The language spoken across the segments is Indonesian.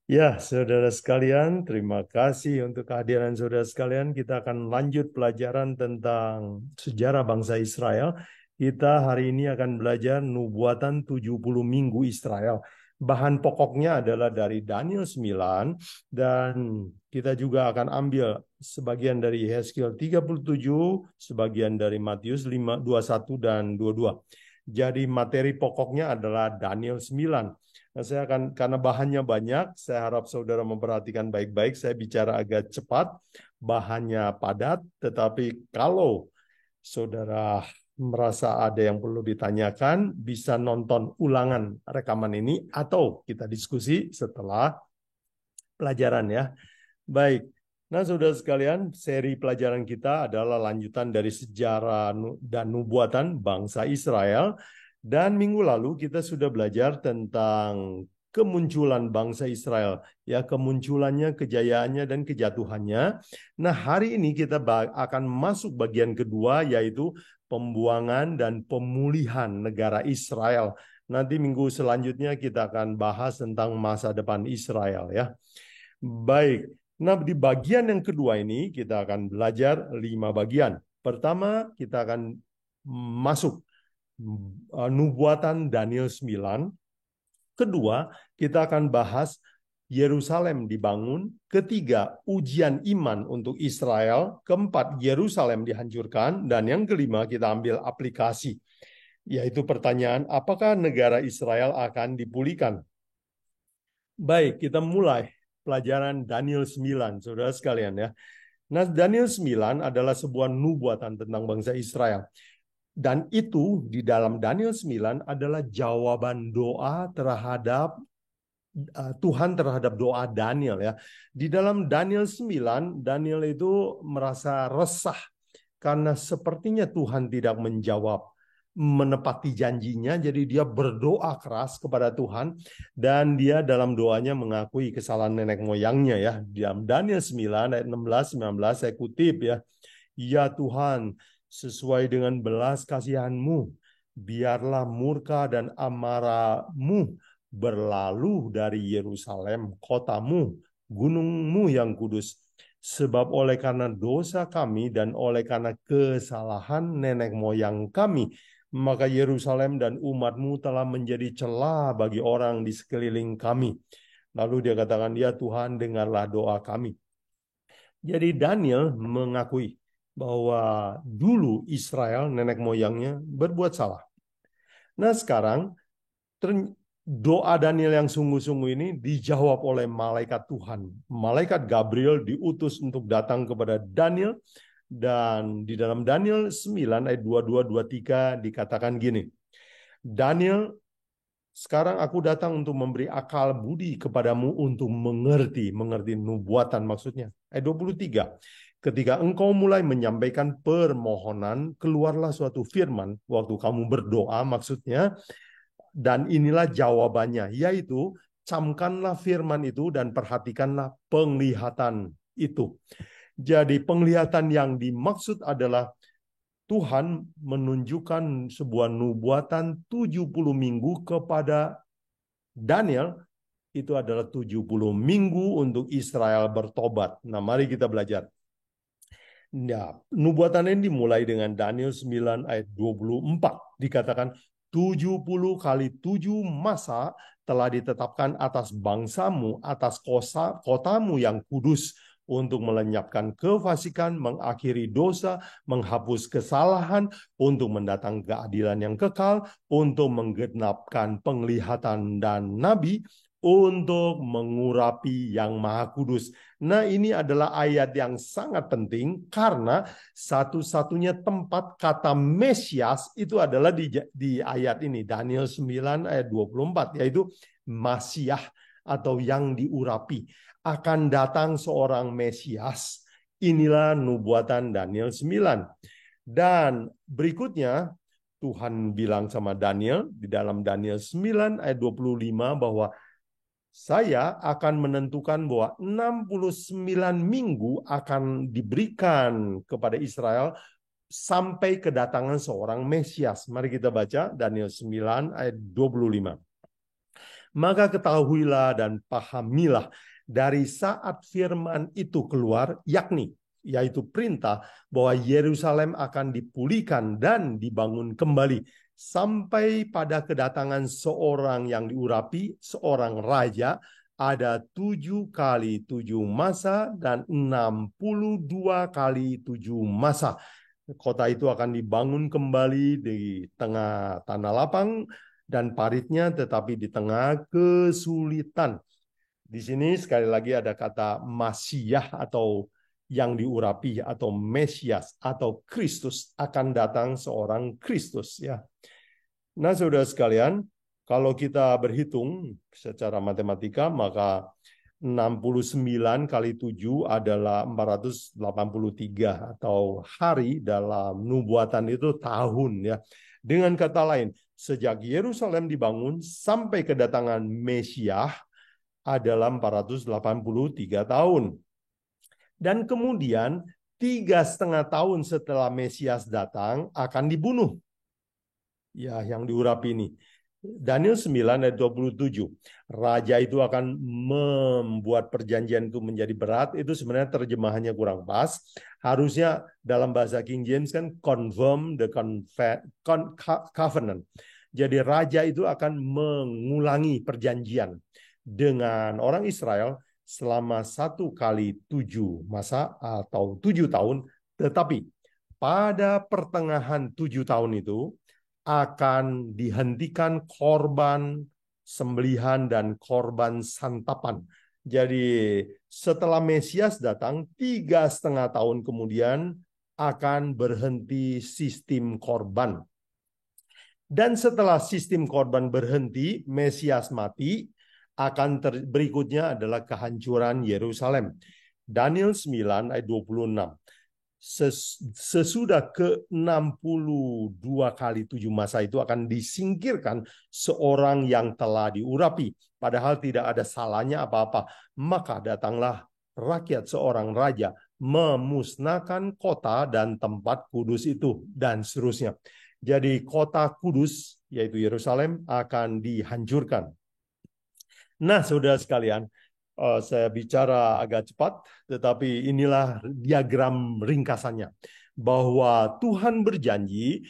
Ya, saudara sekalian, terima kasih untuk kehadiran saudara sekalian. Kita akan lanjut pelajaran tentang sejarah bangsa Israel. Kita hari ini akan belajar nubuatan 70 minggu Israel. Bahan pokoknya adalah dari Daniel 9 dan kita juga akan ambil sebagian dari Yehezkiel 37, sebagian dari Matius 5, 21 dan 22. Jadi materi pokoknya adalah Daniel 9. Nah, saya akan, karena bahannya banyak, saya harap saudara memperhatikan baik-baik. Saya bicara agak cepat, bahannya padat, tetapi kalau saudara merasa ada yang perlu ditanyakan, bisa nonton ulangan rekaman ini atau kita diskusi setelah pelajaran ya. Baik. Nah, saudara sekalian, seri pelajaran kita adalah lanjutan dari sejarah dan nubuatan bangsa Israel. Dan minggu lalu kita sudah belajar tentang kemunculan bangsa Israel, ya, kemunculannya, kejayaannya, dan kejatuhannya. Nah, hari ini kita akan masuk bagian kedua, yaitu pembuangan dan pemulihan negara Israel. Nanti minggu selanjutnya kita akan bahas tentang masa depan Israel, ya. Baik. Nah, di bagian yang kedua ini kita akan belajar 5 bagian. Pertama, kita akan masuk nubuatan Daniel 9. Kedua, kita akan bahas Yerusalem dibangun. Ketiga, ujian iman untuk Israel. Keempat, Yerusalem dihancurkan. Dan yang kelima, kita ambil aplikasi, yaitu pertanyaan, apakah negara Israel akan dipulihkan? Baik, kita mulai pelajaran Daniel 9, saudara sekalian ya. Nah, Daniel 9 adalah sebuah nubuatan tentang bangsa Israel. Dan itu di dalam Daniel 9 adalah jawaban doa terhadap Tuhan terhadap doa Daniel ya. Di dalam Daniel 9, Daniel itu merasa resah karena sepertinya Tuhan tidak menjawab, menepati janjinya, jadi dia berdoa keras kepada Tuhan dan dia dalam doanya mengakui kesalahan nenek moyangnya ya. Dalam Daniel 9 ayat 16 19 saya kutip ya. Ya Tuhan, sesuai dengan belas kasihan-Mu, biarlah murka dan amarah-Mu berlalu dari Yerusalem, kotamu, gunungmu yang kudus. Sebab oleh karena dosa kami dan oleh karena kesalahan nenek moyang kami, maka Yerusalem dan umatmu telah menjadi celah bagi orang di sekeliling kami. Lalu dia katakan, ya Tuhan, dengarlah doa kami. Jadi Daniel mengakui bahwa dulu Israel, nenek moyangnya, berbuat salah. Nah sekarang doa Daniel yang sungguh-sungguh ini dijawab oleh malaikat Tuhan. Malaikat Gabriel diutus untuk datang kepada Daniel dan di dalam Daniel 9 ayat 22-23 dikatakan gini. Daniel, sekarang aku datang untuk memberi akal budi kepadamu untuk mengerti nubuatan maksudnya. Ayat 23. Ketika engkau mulai menyampaikan permohonan, keluarlah suatu firman waktu kamu berdoa maksudnya, dan inilah jawabannya, yaitu camkanlah firman itu dan perhatikanlah penglihatan itu. Jadi penglihatan yang dimaksud adalah Tuhan menunjukkan sebuah nubuatan 70 minggu kepada Daniel. Itu adalah 70 minggu untuk Israel bertobat. Nah, mari kita belajar. Ya, nubuatan ini dimulai dengan Daniel 9 ayat 24. Dikatakan 70 kali 7 masa telah ditetapkan atas bangsamu, atas kotamu yang kudus untuk melenyapkan kefasikan, mengakhiri dosa, menghapus kesalahan, untuk mendatang keadilan yang kekal, untuk menggenapkan penglihatan dan nabi, untuk mengurapi yang maha kudus. Nah, ini adalah ayat yang sangat penting karena satu-satunya tempat kata Mesias itu adalah di ayat ini, Daniel 9 ayat 24, yaitu Masiah atau yang diurapi. Akan datang seorang Mesias. Inilah nubuatan Daniel 9. Dan berikutnya Tuhan bilang sama Daniel di dalam Daniel 9 ayat 25 bahwa saya akan menentukan bahwa 69 minggu akan diberikan kepada Israel sampai kedatangan seorang Mesias. Mari kita baca Daniel 9 ayat 25. Maka ketahuilah dan pahamilah dari saat firman itu keluar, yaitu perintah bahwa Yerusalem akan dipulihkan dan dibangun kembali sampai pada kedatangan seorang yang diurapi, seorang raja, ada 7 kali 7 masa dan 62 kali 7 masa. Kota itu akan dibangun kembali di tengah tanah lapang dan paritnya, tetapi di tengah kesulitan. Di sini sekali lagi ada kata Masiah atau yang diurapi atau Mesias atau Kristus, akan datang seorang Kristus ya. Nah, saudara sekalian, kalau kita berhitung secara matematika, maka 69 kali 7 adalah 483 atau hari dalam nubuatan itu tahun ya. Dengan kata lain, sejak Yerusalem dibangun sampai kedatangan Mesias adalah 483 tahun. Dan kemudian 3,5 tahun setelah Mesias datang akan dibunuh. Ya, yang diurapi ini. Daniel 9 ayat 27. Raja itu akan membuat perjanjian itu menjadi berat. Itu sebenarnya terjemahannya kurang pas. Harusnya dalam bahasa King James kan confirm the covenant. Jadi raja itu akan mengulangi perjanjian dengan orang Israel selama 1 kali 7 masa atau 7 tahun. Tetapi pada pertengahan 7 tahun itu akan dihentikan korban sembelihan dan korban santapan. Jadi setelah Mesias datang, 3,5 tahun kemudian akan berhenti sistem korban. Dan setelah sistem korban berhenti, Mesias mati, berikutnya adalah kehancuran Yerusalem. Daniel 9 ayat 26. Sesudah ke-62 kali 7 masa itu akan disingkirkan seorang yang telah diurapi, padahal tidak ada salahnya apa-apa. Maka datanglah rakyat seorang raja memusnahkan kota dan tempat kudus itu, dan seterusnya. Jadi kota kudus, yaitu Yerusalem, akan dihancurkan. Nah, saudara sekalian, saya bicara agak cepat, tetapi inilah diagram ringkasannya. Bahwa Tuhan berjanji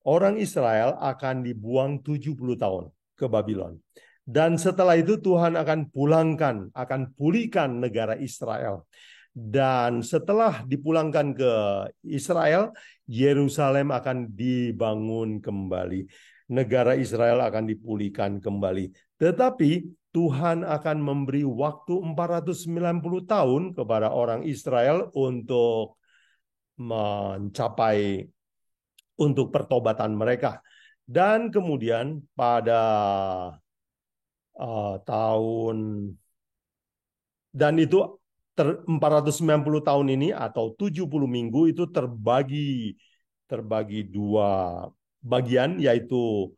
orang Israel akan dibuang 70 tahun ke Babylon. Dan setelah itu Tuhan akan pulihkan negara Israel. Dan setelah dipulangkan ke Israel, Yerusalem akan dibangun kembali. Negara Israel akan dipulihkan kembali. Tetapi Tuhan akan memberi waktu 490 tahun kepada orang Israel untuk mencapai untuk pertobatan mereka. Dan kemudian pada tahun dan itu 490 tahun ini atau 70 minggu itu terbagi 2 bagian, yaitu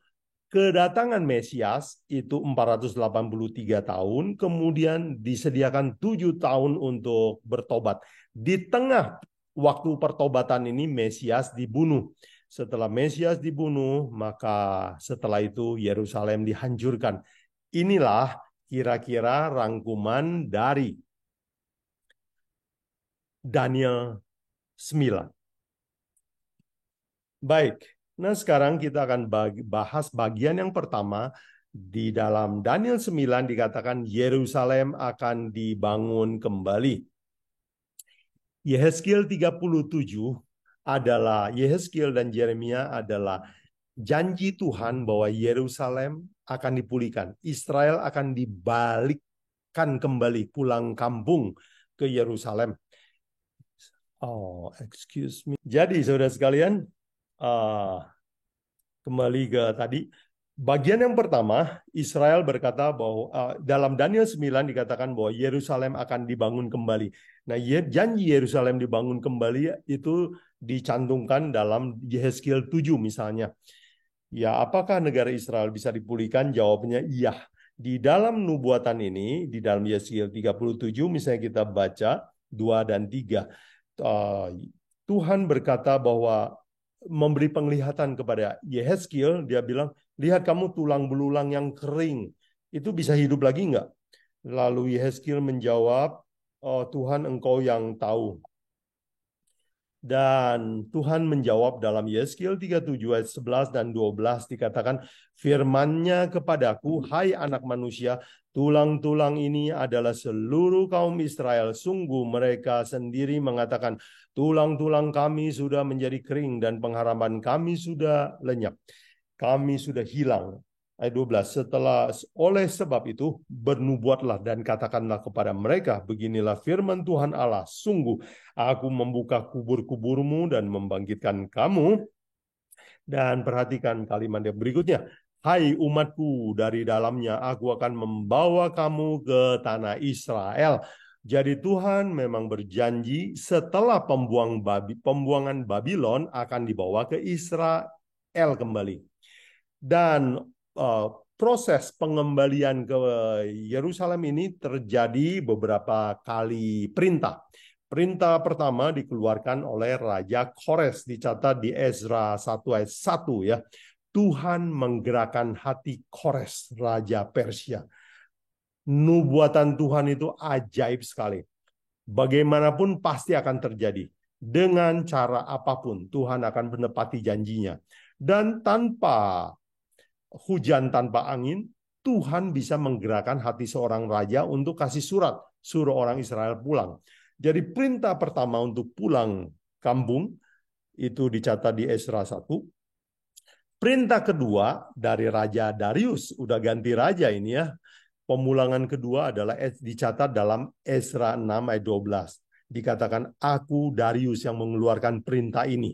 kedatangan Mesias itu 483 tahun, kemudian disediakan 7 tahun untuk bertobat. Di tengah waktu pertobatan ini Mesias dibunuh. Setelah Mesias dibunuh, maka setelah itu Yerusalem dihancurkan. Inilah kira-kira rangkuman dari Daniel 9. Baik. Nah, sekarang kita akan bahas bagian yang pertama. Di dalam Daniel 9 dikatakan Yerusalem akan dibangun kembali. Yehezkiel 37 adalah, Yehezkiel dan Yeremia adalah janji Tuhan bahwa Yerusalem akan dipulihkan. Israel akan dibalikkan kembali, pulang kampung ke Yerusalem. Oh, excuse me. Jadi, saudara sekalian, kembali ke tadi, bagian yang pertama, Israel berkata bahwa dalam Daniel 9 dikatakan bahwa Yerusalem akan dibangun kembali. Nah, janji Yerusalem dibangun kembali itu dicantumkan dalam Yehezkiel 7 misalnya. Ya, apakah negara Israel bisa dipulihkan? Jawabnya iya. Di dalam nubuatan ini, di dalam Yehezkiel 37, misalnya kita baca 2 dan 3, Tuhan berkata bahwa memberi penglihatan kepada Yehezkiel, dia bilang, lihat kamu tulang belulang yang kering. itu bisa hidup lagi enggak? Lalu Yehezkiel menjawab, oh Tuhan engkau yang tahu. Dan Tuhan menjawab dalam Yehezkiel 37 ayat 11 dan 12 dikatakan, firman-Nya kepadaku, hai anak manusia, tulang-tulang ini adalah seluruh kaum Israel. Sungguh mereka sendiri mengatakan, tulang-tulang kami sudah menjadi kering dan pengharapan kami sudah lenyap. Kami sudah hilang. Ayat 12, oleh sebab itu bernubuatlah dan katakanlah kepada mereka, beginilah firman Tuhan Allah, sungguh aku membuka kubur-kuburmu dan membangkitkan kamu. Dan perhatikan kalimat yang berikutnya, hai umatku, dari dalamnya aku akan membawa kamu ke tanah Israel. Jadi Tuhan memang berjanji setelah pembuangan Babylon akan dibawa ke Israel kembali. Dan proses pengembalian ke Yerusalem ini terjadi beberapa kali perintah. Perintah pertama dikeluarkan oleh Raja Kores, dicatat di Ezra 1 ayat 1 ya. Tuhan menggerakkan hati Kores, Raja Persia. Nubuatan Tuhan itu ajaib sekali. Bagaimanapun pasti akan terjadi. Dengan cara apapun Tuhan akan menepati janjinya. Dan tanpa hujan, tanpa angin, Tuhan bisa menggerakkan hati seorang raja untuk kasih suruh orang Israel pulang. Jadi perintah pertama untuk pulang kampung itu dicatat di Ezra 1. Perintah kedua dari Raja Darius, udah ganti raja ini ya. Pemulangan kedua adalah dicatat dalam Ezra 6 ayat 12. Dikatakan, aku Darius yang mengeluarkan perintah ini.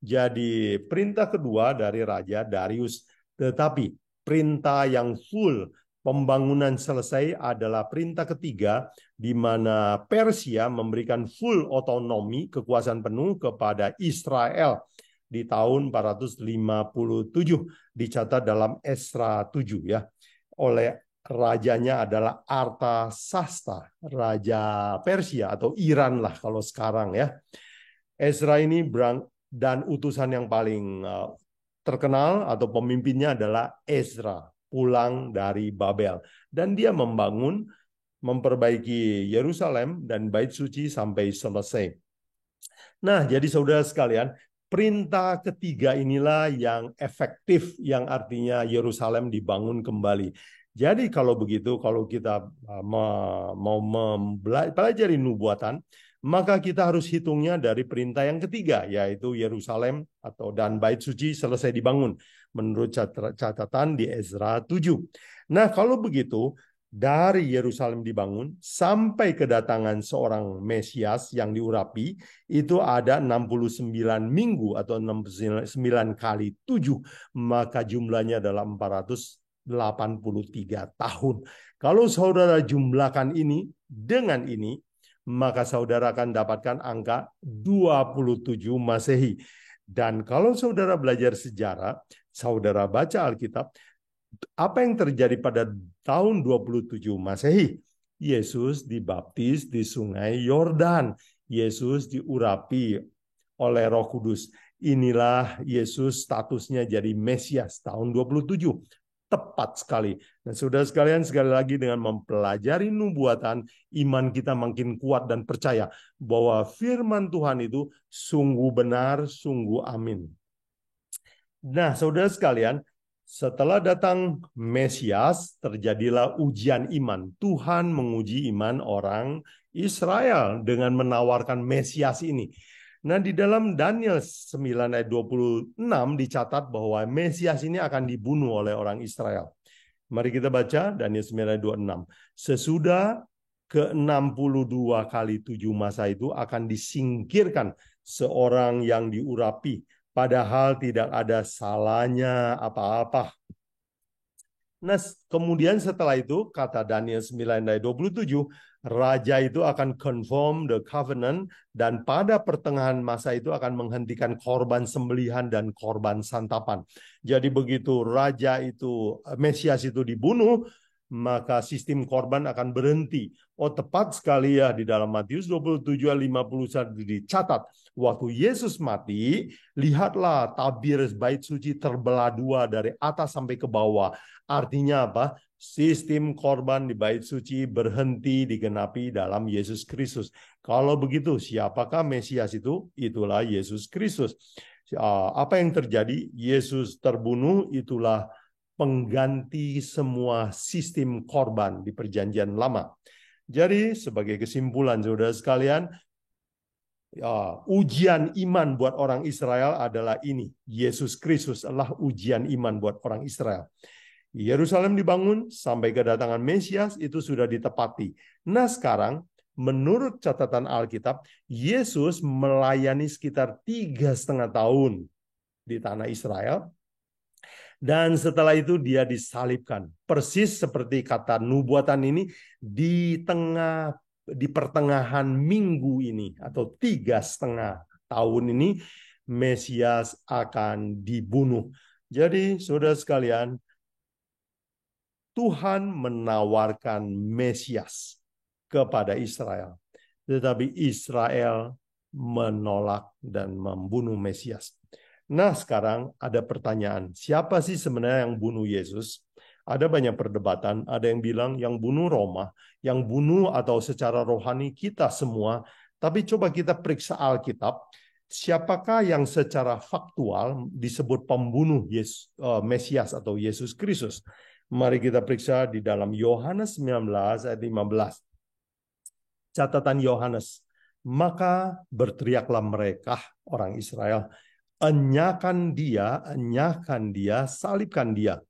Jadi perintah kedua dari Raja Darius. Tetapi perintah yang full pembangunan selesai adalah perintah ketiga, di mana Persia memberikan full otonomi, kekuasaan penuh kepada Israel di tahun 457, dicatat dalam Ezra 7 ya. Oleh rajanya adalah Artasasta, Raja Persia atau Iran lah kalau sekarang ya. Ezra ini dan utusan yang paling terkenal atau pemimpinnya adalah Ezra, pulang dari Babel. Dan dia memperbaiki Yerusalem dan Bait Suci sampai selesai. Nah, jadi saudara sekalian, perintah ketiga inilah yang efektif, yang artinya Yerusalem dibangun kembali. Jadi kalau begitu, kalau kita mau mempelajari nubuatan, maka kita harus hitungnya dari perintah yang ketiga, yaitu Yerusalem dan Bait Suci selesai dibangun menurut catatan di Ezra 7. Nah, kalau begitu, dari Yerusalem dibangun sampai kedatangan seorang Mesias yang diurapi, itu ada 69 minggu atau 69 kali 7, maka jumlahnya adalah 483 tahun. Kalau saudara jumlahkan ini dengan ini, maka saudara akan dapatkan angka 27 Masehi. Dan kalau saudara belajar sejarah, saudara baca Alkitab, apa yang terjadi pada tahun 27 Masehi? Yesus dibaptis di Sungai Yordan. Yesus diurapi oleh Roh Kudus. Inilah Yesus statusnya jadi Mesias tahun 27. Tepat sekali. Nah, saudara sekalian, sekali lagi dengan mempelajari nubuatan, iman kita makin kuat dan percaya bahwa firman Tuhan itu sungguh benar, sungguh amin. Nah, saudara sekalian, setelah datang Mesias, terjadilah ujian iman. Tuhan menguji iman orang Israel dengan menawarkan Mesias ini. Nah, di dalam Daniel 9 ayat 26 dicatat bahwa Mesias ini akan dibunuh oleh orang Israel. Mari kita baca Daniel 9 ayat 26. Sesudah ke-62 kali 7 masa itu akan disingkirkan seorang yang diurapi, padahal tidak ada salahnya apa-apa. Nah, kemudian setelah itu, kata Daniel 9 ayat 27, Raja itu akan confirm the covenant, dan pada pertengahan masa itu akan menghentikan korban sembelihan dan korban santapan. Jadi begitu Raja itu, Mesias itu dibunuh, maka sistem korban akan berhenti. Oh, tepat sekali ya, di dalam Matius 27 ayat 51 dicatat, waktu Yesus mati, lihatlah tabir bait suci terbelah dua dari atas sampai ke bawah. Artinya apa? Sistem korban di bait suci berhenti digenapi dalam Yesus Kristus. Kalau begitu, siapakah Mesias itu? Itulah Yesus Kristus. Apa yang terjadi? Yesus terbunuh, itulah pengganti semua sistem korban di Perjanjian Lama. Jadi, sebagai kesimpulan, saudara sekalian, ujian iman buat orang Israel adalah ini. Yesus Kristus adalah ujian iman buat orang Israel. Yerusalem dibangun sampai kedatangan Mesias itu sudah ditepati. Nah, sekarang menurut catatan Alkitab, Yesus melayani sekitar 3,5 tahun di tanah Israel. Dan setelah itu dia disalibkan. Persis seperti kata nubuatan ini di pertengahan minggu ini atau 3,5 tahun ini Mesias akan dibunuh. Jadi saudara sekalian, Tuhan menawarkan Mesias kepada Israel. Tetapi Israel menolak dan membunuh Mesias. Nah, sekarang ada pertanyaan, siapa sih sebenarnya yang bunuh Yesus? Ada banyak perdebatan, ada yang bilang yang bunuh Roma, yang bunuh atau secara rohani kita semua. Tapi coba kita periksa Alkitab, siapakah yang secara faktual disebut pembunuh Mesias atau Yesus Kristus? Mari kita periksa di dalam Yohanes 19 ayat 15. Catatan Yohanes, maka berteriaklah mereka, orang Israel, enyahkan dia, salibkan dia.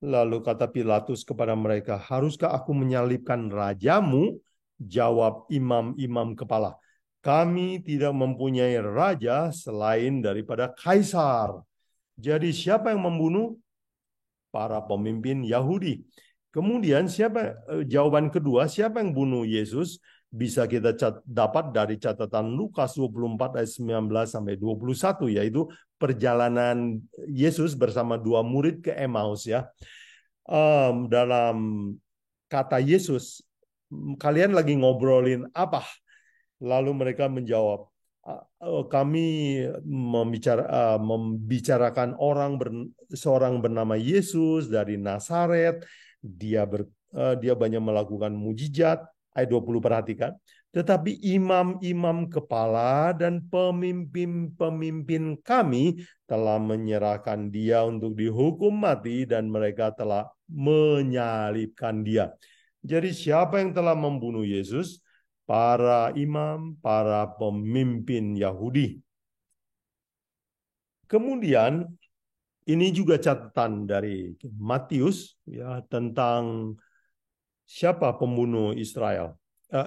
Lalu kata Pilatus kepada mereka, haruskah aku menyalibkan rajamu? Jawab imam-imam kepala, kami tidak mempunyai raja selain daripada Kaisar. Jadi siapa yang membunuh? Para pemimpin Yahudi. Kemudian jawaban kedua, siapa yang bunuh Yesus? Bisa kita dapat dari catatan Lukas 24 ayat 19 sampai 21, yaitu perjalanan Yesus bersama dua murid ke Emmaus ya. Dalam kata Yesus, kalian lagi ngobrolin apa? Lalu mereka menjawab, kami membicarakan seorang bernama Yesus dari Nazaret. Dia banyak melakukan mujizat. Ayat 20 perhatikan. Tetapi imam-imam kepala dan pemimpin-pemimpin kami telah menyerahkan dia untuk dihukum mati dan mereka telah menyalibkan dia. Jadi siapa yang telah membunuh Yesus? Para imam, para pemimpin Yahudi. Kemudian ini juga catatan dari Matius ya tentang siapa pembunuh Israel.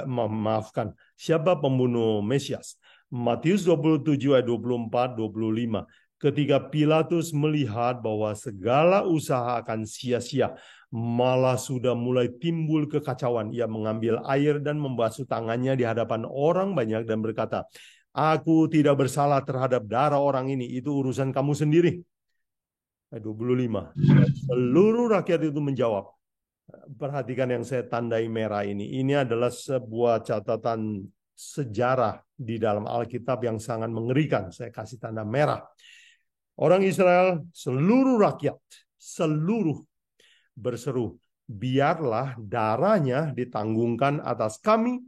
Maafkan, siapa pembunuh Mesias. Matius 27 ayat 24 25. Ketika Pilatus melihat bahwa segala usaha akan sia-sia, malah sudah mulai timbul kekacauan. Ia mengambil air dan membasuh tangannya di hadapan orang banyak dan berkata, aku tidak bersalah terhadap darah orang ini, itu urusan kamu sendiri. Ayat 25. Seluruh rakyat itu menjawab. Perhatikan yang saya tandai merah ini. Ini adalah sebuah catatan sejarah di dalam Alkitab yang sangat mengerikan. Saya kasih tanda merah. Orang Israel, seluruh rakyat, seluruh berseru, biarlah darahnya ditanggungkan atas kami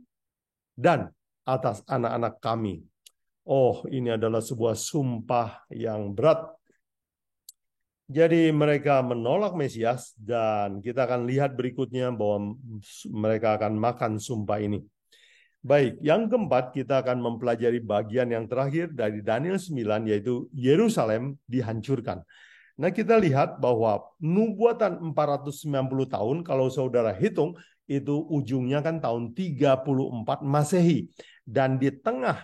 dan atas anak-anak kami. Oh, ini adalah sebuah sumpah yang berat. Jadi mereka menolak Mesias dan kita akan lihat berikutnya bahwa mereka akan makan sumpah ini. Baik, yang keempat kita akan mempelajari bagian yang terakhir dari Daniel 9, yaitu Yerusalem dihancurkan. Nah, kita lihat bahwa nubuatan 490 tahun, kalau saudara hitung, itu ujungnya kan tahun 34 Masehi. Dan di tengah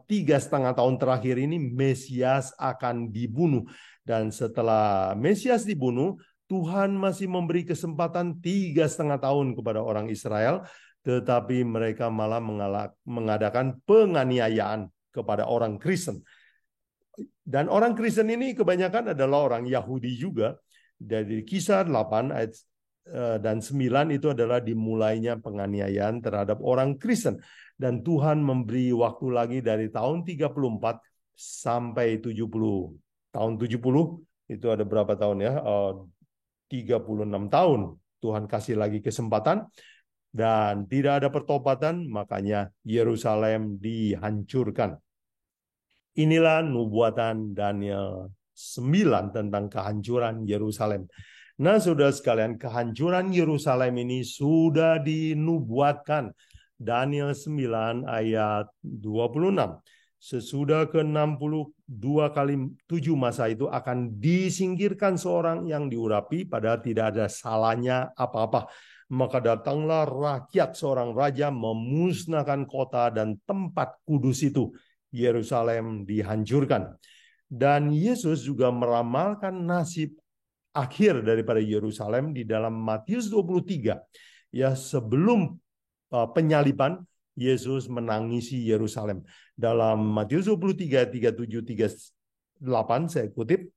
3,5 tahun terakhir ini, Mesias akan dibunuh. Dan setelah Mesias dibunuh, Tuhan masih memberi kesempatan 3,5 tahun kepada orang Israel, tetapi mereka malah mengadakan penganiayaan kepada orang Kristen. Dan orang Kristen ini kebanyakan adalah orang Yahudi juga. Dari Kisah 8 ayat dan 9 itu adalah dimulainya penganiayaan terhadap orang Kristen. Dan Tuhan memberi waktu lagi dari tahun 34 sampai 70. Tahun 70 itu ada berapa tahun ya? 36 tahun. Tuhan kasih lagi kesempatan dan tidak ada pertobatan, makanya Yerusalem dihancurkan. Inilah nubuatan Daniel 9 tentang kehancuran Yerusalem. Nah, saudara sekalian, kehancuran Yerusalem ini sudah dinubuatkan. Daniel 9 ayat 26. Sesudah ke-62 kali 7 masa itu akan disingkirkan seorang yang diurapi, padahal tidak ada salahnya apa-apa. Maka datanglah rakyat seorang raja memusnahkan kota dan tempat kudus itu. Yerusalem dihancurkan. Dan Yesus juga meramalkan nasib akhir daripada Yerusalem di dalam Matius 23. Ya, sebelum penyaliban, Yesus menangisi Yerusalem. Dalam Matius 23, 37, 38, saya kutip,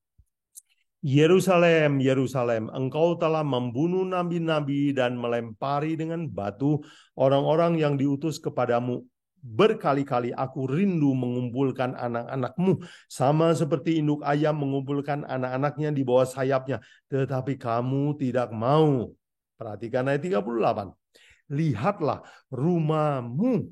Yerusalem, Yerusalem, engkau telah membunuh nabi-nabi dan melempari dengan batu orang-orang yang diutus kepadamu. Berkali-kali aku rindu mengumpulkan anak-anakmu, sama seperti induk ayam mengumpulkan anak-anaknya di bawah sayapnya, tetapi kamu tidak mau. Perhatikan ayat 38. Lihatlah, rumahmu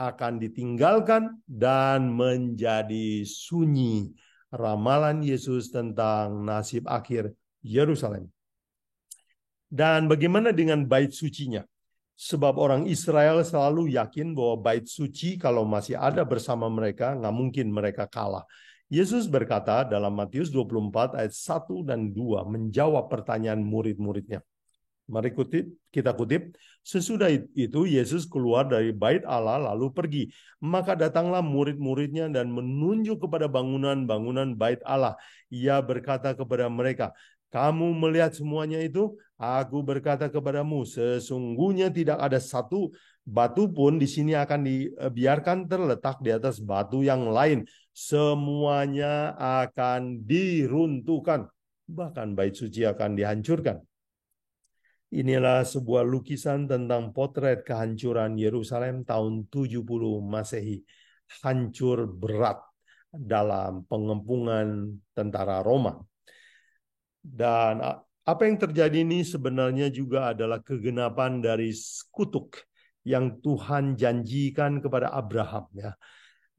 akan ditinggalkan dan menjadi sunyi. Ramalan Yesus tentang nasib akhir Yerusalem. Dan bagaimana dengan bait sucinya? Sebab orang Israel selalu yakin bahwa bait suci kalau masih ada bersama mereka, nggak mungkin mereka kalah. Yesus berkata dalam Matius 24 ayat 1 dan 2 menjawab pertanyaan murid-muridnya. Mari kita kutip. Sesudah itu Yesus keluar dari bait Allah lalu pergi. Maka datanglah murid-muridnya dan menunjuk kepada bangunan-bangunan bait Allah. Ia berkata kepada mereka, kamu melihat semuanya itu? Aku berkata kepadamu, sesungguhnya tidak ada satu batu pun di sini akan dibiarkan terletak di atas batu yang lain. Semuanya akan diruntuhkan. Bahkan bait suci akan dihancurkan. Inilah sebuah lukisan tentang potret kehancuran Yerusalem tahun 70 Masehi. Hancur berat dalam pengepungan tentara Roma. Dan apa yang terjadi ini sebenarnya juga adalah kegenapan dari kutuk yang Tuhan janjikan kepada Abraham. Ya.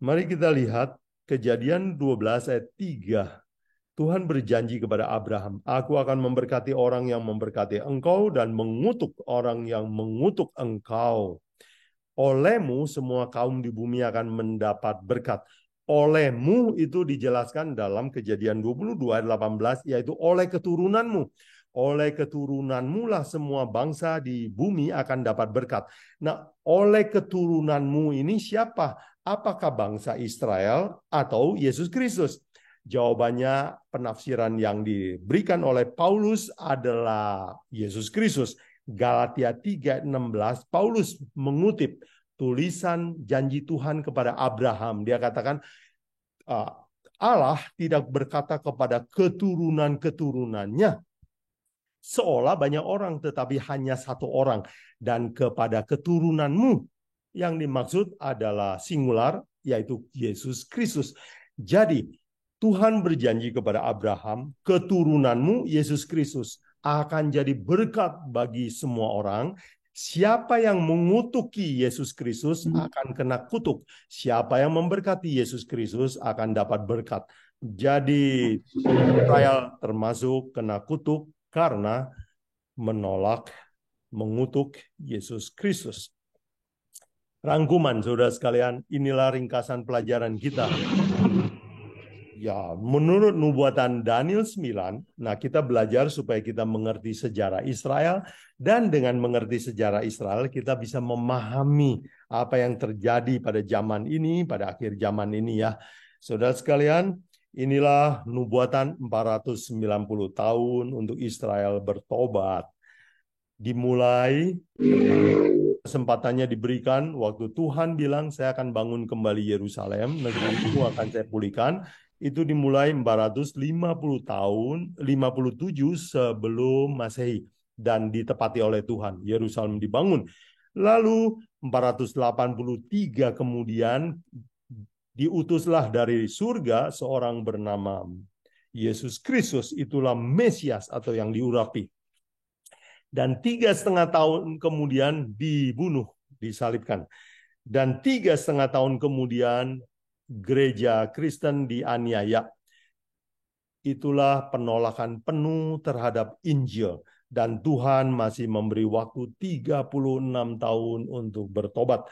Mari kita lihat Kejadian 12 ayat 3. Tuhan berjanji kepada Abraham, aku akan memberkati orang yang memberkati engkau dan mengutuk orang yang mengutuk engkau. Olehmu semua kaum di bumi akan mendapat berkat. Olehmu itu dijelaskan dalam Kejadian 22 ayat 18, yaitu oleh keturunanmu. Oleh keturunanmu lah semua bangsa di bumi akan dapat berkat. Nah, oleh keturunanmu ini siapa? Apakah bangsa Israel atau Yesus Kristus? Jawabannya penafsiran yang diberikan oleh Paulus adalah Yesus Kristus. Galatia 3:16, Paulus mengutip tulisan janji Tuhan kepada Abraham. Dia katakan, Allah tidak berkata kepada keturunan-keturunannya, seolah banyak orang, tetapi hanya satu orang. Dan kepada keturunanmu, yang dimaksud adalah singular, yaitu Yesus Kristus. Jadi, Tuhan berjanji kepada Abraham, keturunanmu Yesus Kristus akan jadi berkat bagi semua orang. Siapa yang mengutuki Yesus Kristus akan kena kutuk. Siapa yang memberkati Yesus Kristus akan dapat berkat. Jadi Israel termasuk kena kutuk karena menolak, mengutuk Yesus Kristus. Rangkuman, saudara sekalian, inilah ringkasan pelajaran kita. Ya, menurut nubuatan Daniel 9, nah kita belajar supaya kita mengerti sejarah Israel, dan dengan mengerti sejarah Israel kita bisa memahami apa yang terjadi pada zaman ini, pada akhir zaman ini ya. Saudara sekalian, inilah nubuatan 490 tahun untuk Israel bertobat. Dimulai, kesempatannya diberikan waktu Tuhan bilang, saya akan bangun kembali Yerusalem, negeri itu akan saya pulihkan. Itu dimulai 450 tahun, 57 sebelum Masehi. dan ditepati oleh Tuhan. Yerusalem dibangun. Lalu 483 kemudian diutuslah dari surga seorang bernama Yesus Kristus, itulah Mesias atau yang diurapi. Dan 3,5 tahun kemudian dibunuh, disalibkan. Dan 3,5 tahun kemudian gereja Kristen dianiaya. Itulah penolakan penuh terhadap Injil. Dan Tuhan masih memberi waktu 36 tahun untuk bertobat.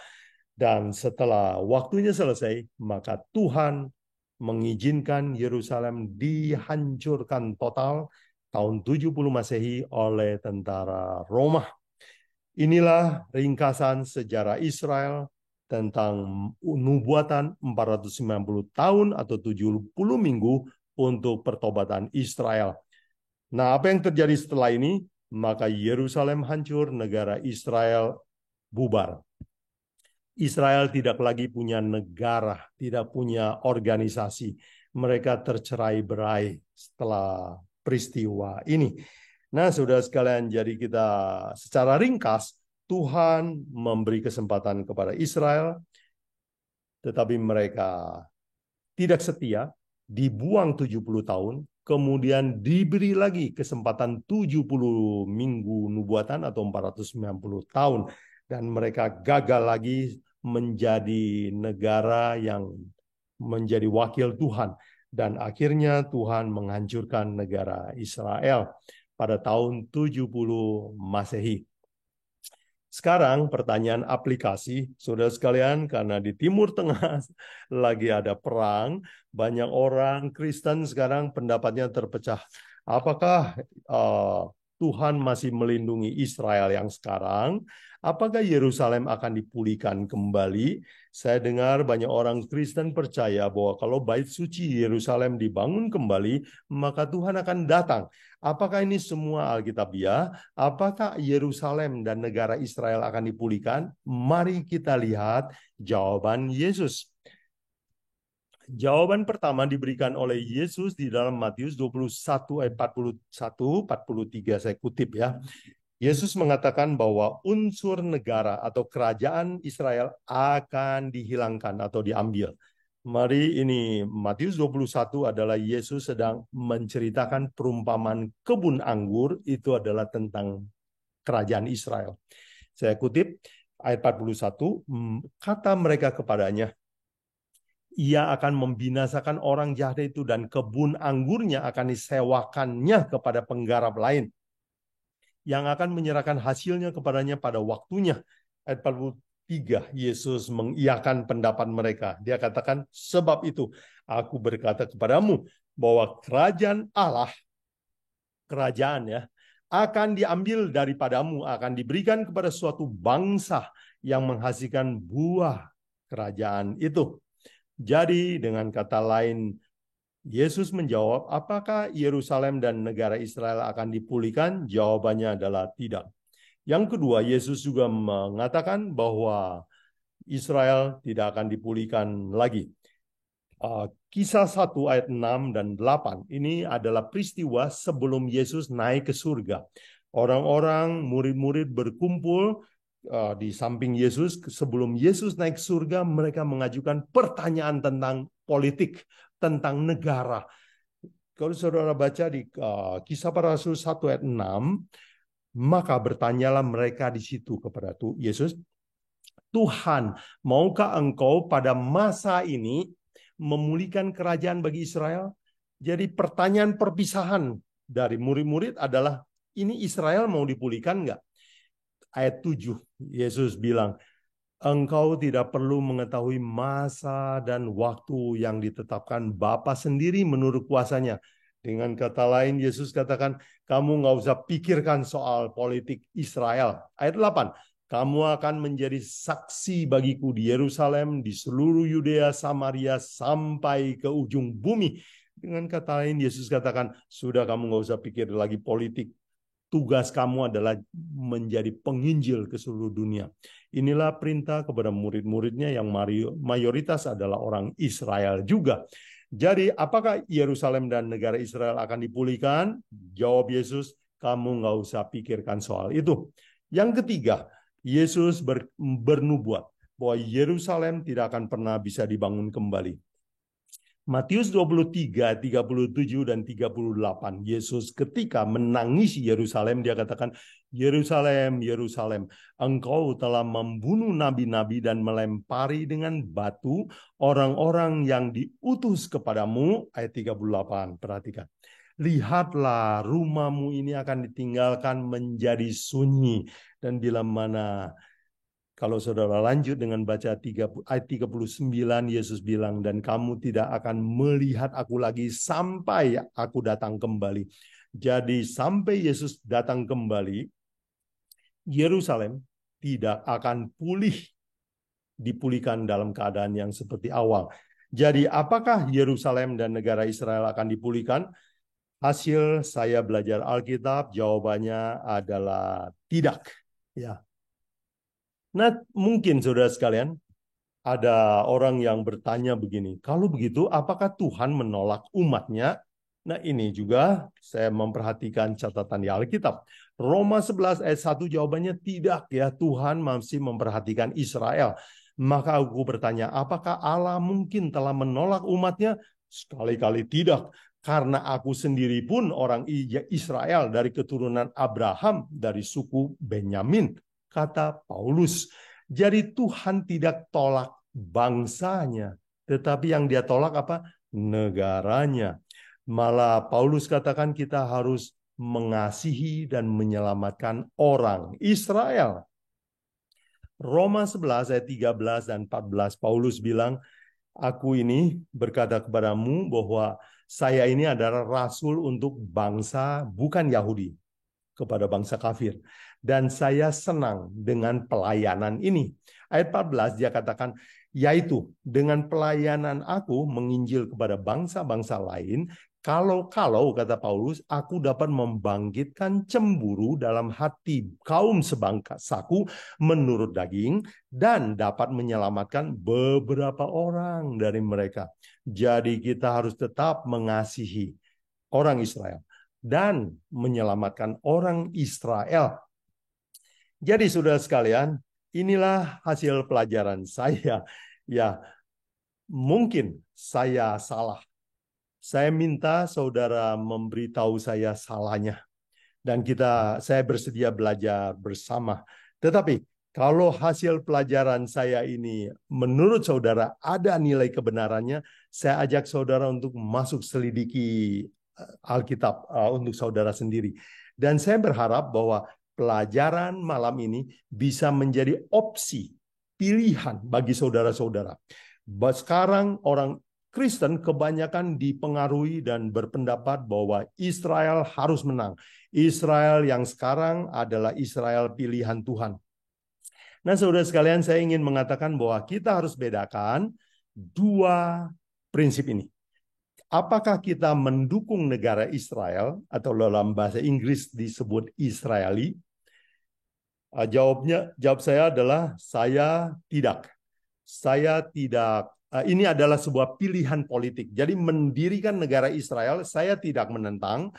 Dan setelah waktunya selesai, maka Tuhan mengizinkan Yerusalem dihancurkan total tahun 70 Masehi oleh tentara Roma. Inilah ringkasan sejarah Israel tentang nubuatan 490 tahun atau 70 minggu untuk pertobatan Israel. Nah, apa yang terjadi setelah ini? Maka Yerusalem hancur, negara Israel bubar. Israel tidak lagi punya negara, tidak punya organisasi. Mereka tercerai-berai setelah peristiwa ini. Nah, saudara sekalian, jadi kita secara ringkas, Tuhan memberi kesempatan kepada Israel, tetapi mereka tidak setia, dibuang 70 tahun, kemudian diberi lagi kesempatan 70 minggu nubuatan atau 490 tahun. Dan mereka gagal lagi menjadi negara yang menjadi wakil Tuhan. Dan akhirnya Tuhan menghancurkan negara Israel pada tahun 70 Masehi. Sekarang pertanyaan aplikasi, saudara sekalian, karena di Timur Tengah lagi ada perang, banyak orang Kristen sekarang pendapatnya terpecah. Apakah Tuhan masih melindungi Israel yang sekarang? Apakah Yerusalem akan dipulihkan kembali? Saya dengar banyak orang Kristen percaya bahwa kalau bait suci Yerusalem dibangun kembali, maka Tuhan akan datang. Apakah ini semua Alkitabiah? Apakah Yerusalem dan negara Israel akan dipulihkan? Mari kita lihat jawaban Yesus. Jawaban pertama diberikan oleh Yesus di dalam Matius 21 ayat 41, 43, saya kutip ya. Yesus mengatakan bahwa unsur negara atau kerajaan Israel akan dihilangkan atau diambil. Mari, ini Matius 21 adalah Yesus sedang menceritakan perumpamaan kebun anggur, itu adalah tentang kerajaan Israel. Saya kutip ayat 41, kata mereka kepadanya, ia akan membinasakan orang jahat itu dan kebun anggurnya akan disewakannya kepada penggarap lain yang akan menyerahkan hasilnya kepadanya pada waktunya. Ayat 43, Yesus mengiyakan pendapat mereka. Dia katakan, sebab itu aku berkata kepadamu bahwa kerajaan Allah, kerajaan ya, akan diambil daripadamu, akan diberikan kepada suatu bangsa yang menghasilkan buah kerajaan itu. Jadi dengan kata lain, Yesus menjawab, apakah Yerusalem dan negara Israel akan dipulihkan? Jawabannya adalah tidak. Yang kedua, Yesus juga mengatakan bahwa Israel tidak akan dipulihkan lagi. Kisah 1 ayat 6 dan 8, ini adalah peristiwa sebelum Yesus naik ke surga. Orang-orang, murid-murid berkumpul di samping Yesus. Sebelum Yesus naik ke surga, mereka mengajukan pertanyaan tentang politik, tentang negara. Kalau saudara baca di Kisah Para Rasul 1 ayat 6, maka bertanyalah mereka di situ kepada Yesus, Tuhan, maukah engkau pada masa ini memulihkan kerajaan bagi Israel? Jadi pertanyaan perpisahan dari murid-murid adalah, ini Israel mau dipulihkan enggak? Ayat 7, Yesus bilang, engkau tidak perlu mengetahui masa dan waktu yang ditetapkan Bapa sendiri menurut kuasanya. Dengan kata lain, Yesus katakan, kamu nggak usah pikirkan soal politik Israel. Ayat 8, kamu akan menjadi saksi bagiku di Yerusalem, di seluruh Yudea, Samaria, sampai ke ujung bumi. Dengan kata lain, Yesus katakan, sudah kamu nggak usah pikir lagi politik. Tugas kamu adalah menjadi penginjil ke seluruh dunia. Inilah perintah kepada murid-muridnya yang mayoritas adalah orang Israel juga. Jadi apakah Yerusalem dan negara Israel akan dipulihkan? Jawab Yesus, kamu nggak usah pikirkan soal itu. Yang ketiga, Yesus bernubuat bahwa Yerusalem tidak akan pernah bisa dibangun kembali. Matius 23, 37 dan 38. Yesus ketika menangisi Yerusalem, dia katakan, Yerusalem, Yerusalem, engkau telah membunuh nabi-nabi dan melempari dengan batu orang-orang yang diutus kepadamu. Ayat 38, perhatikan. Lihatlah, rumahmu ini akan ditinggalkan menjadi sunyi. Dan bila mana, kalau saudara lanjut dengan baca ayat 39, Yesus bilang, dan kamu tidak akan melihat aku lagi sampai aku datang kembali. Jadi sampai Yesus datang kembali, Yerusalem tidak akan dipulihkan dalam keadaan yang seperti awal. Jadi apakah Yerusalem dan negara Israel akan dipulihkan? Hasil saya belajar Alkitab, jawabannya adalah tidak. Ya. Nah, mungkin saudara sekalian, ada orang yang bertanya begini, kalau begitu apakah Tuhan menolak umatnya? Nah, ini juga saya memperhatikan catatan di Alkitab. Roma 11 ayat 1 jawabannya tidak, ya, Tuhan masih memperhatikan Israel. Maka aku bertanya, apakah Allah mungkin telah menolak umatnya? Sekali-kali tidak. Karena aku sendiri pun orang Israel dari keturunan Abraham, dari suku Benyamin, kata Paulus. Jadi Tuhan tidak tolak bangsanya, tetapi yang dia tolak apa? Negaranya. Malah Paulus katakan kita harus mengasihi dan menyelamatkan orang Israel. Roma 11 ayat 13 dan 14, Paulus bilang, aku ini berkata kepadamu bahwa saya ini adalah rasul untuk bangsa bukan Yahudi, kepada bangsa kafir. Dan saya senang dengan pelayanan ini. Ayat 14 dia katakan, yaitu dengan pelayanan aku menginjil kepada bangsa-bangsa lain, kalau kata Paulus, aku dapat membangkitkan cemburu dalam hati kaum sebangsaku menurut daging dan dapat menyelamatkan beberapa orang dari mereka. Jadi kita harus tetap mengasihi orang Israel dan menyelamatkan orang Israel. Jadi saudara sekalian, inilah hasil pelajaran saya. Ya, mungkin saya salah. Saya minta saudara memberitahu saya salahnya. Dan saya bersedia belajar bersama. Tetapi kalau hasil pelajaran saya ini menurut saudara ada nilai kebenarannya, saya ajak saudara untuk masuk selidiki Alkitab untuk saudara sendiri. Dan saya berharap bahwa pelajaran malam ini bisa menjadi opsi, pilihan bagi saudara-saudara. Sekarang orang Kristen kebanyakan dipengaruhi dan berpendapat bahwa Israel harus menang. Israel yang sekarang adalah Israel pilihan Tuhan. Nah, saudara sekalian, saya ingin mengatakan bahwa kita harus bedakan dua prinsip ini. Apakah kita mendukung negara Israel atau dalam bahasa Inggris disebut Israeli? Jawab saya adalah saya tidak. Saya tidak. Ini adalah sebuah pilihan politik. Jadi mendirikan negara Israel, saya tidak menentang,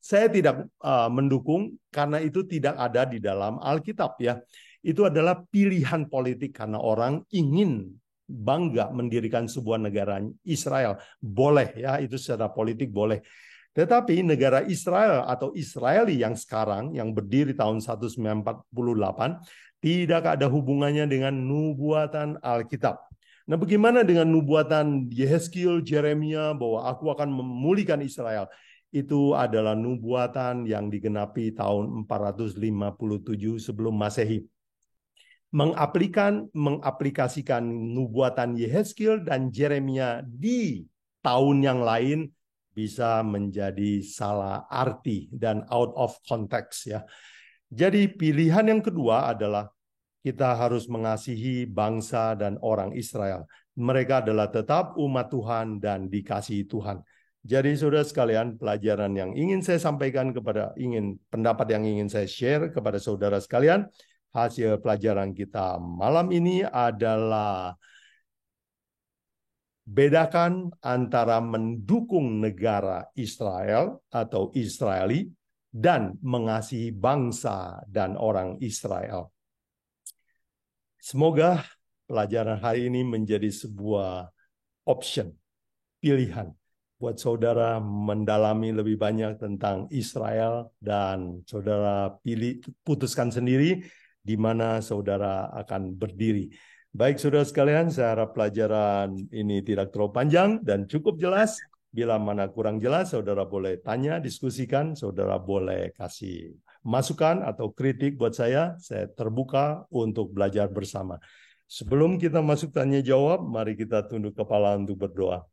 saya tidak mendukung karena itu tidak ada di dalam Alkitab, ya. Itu adalah pilihan politik karena orang ingin bangga mendirikan sebuah negara Israel. Boleh, ya, itu secara politik boleh. Tetapi negara Israel atau Israeli yang sekarang, yang berdiri tahun 1948, tidak ada hubungannya dengan nubuatan Alkitab. Nah, bagaimana dengan nubuatan Yehezkiel, Jeremia bahwa aku akan memulihkan Israel? Itu adalah nubuatan yang digenapi tahun 457 sebelum Masehi. Mengaplikasikan nubuatan Yehezkiel dan Jeremia di tahun yang lain bisa menjadi salah arti dan out of context, ya. Jadi pilihan yang kedua adalah kita harus mengasihi bangsa dan orang Israel. Mereka adalah tetap umat Tuhan dan dikasihi Tuhan. Jadi saudara sekalian, pelajaran yang ingin saya sampaikan pendapat yang ingin saya share kepada saudara sekalian, hasil pelajaran kita malam ini adalah bedakan antara mendukung negara Israel atau Israeli dan mengasihi bangsa dan orang Israel. Semoga pelajaran hari ini menjadi sebuah option, pilihan buat saudara mendalami lebih banyak tentang Israel, dan saudara putuskan sendiri di mana saudara akan berdiri. Baik saudara sekalian, saya harap pelajaran ini tidak terlalu panjang dan cukup jelas. Bila mana kurang jelas, saudara boleh tanya, diskusikan, saudara boleh kasih masukan atau kritik buat saya terbuka untuk belajar bersama. Sebelum kita masuk tanya jawab, mari kita tunduk kepala untuk berdoa.